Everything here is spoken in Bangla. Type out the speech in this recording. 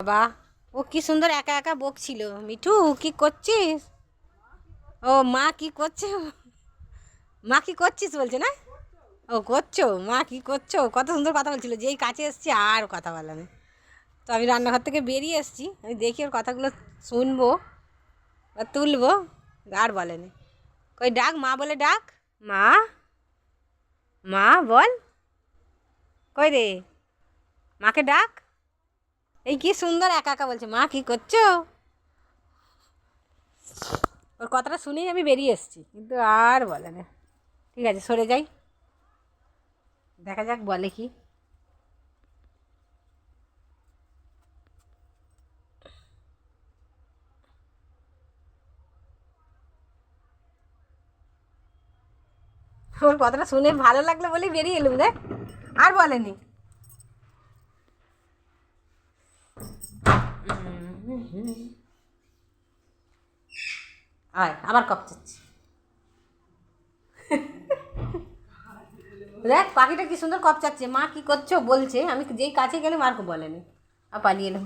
বাবা, ও কি সুন্দর একা একা বকছিল। মিঠু, কি করছিস? ও মা কি করছে? মা কি করছিস বলছে না? ও করছো, মা কি করছো, কত সুন্দর কথা বলছিল। যেই কাছে এসছি আর কথা বলে না। তো আমি রান্নাঘর থেকে বেরিয়ে এসছি, আমি দেখি ওর কথাগুলো শুনবো বা তুলবো। আর বলেনি। কই ডাক, মা বলে ডাক। মা, মা বল। কই রে, মাকে ডাক। এই কি সুন্দর একা একা বলছে, মা কি করছো। ওর কথাটা শুনেই আমি বেরিয়ে এসেছি, কিন্তু আর বলে না। ঠিক আছে, সরে যাই, দেখা যাক বলে কি। ওর কথাটা শুনে ভালো লাগলো বলেই বেরিয়ে এলুম দেখ। আর বলেনি। আয় আবার কপ চাচ্ছি। দেখ পাখিটা কি সুন্দর কপ চাচ্ছে, মা কি করছো বলছে। আমি যেই কাছে গেলাম আর বলেনি, আর পালিয়ে এলাম।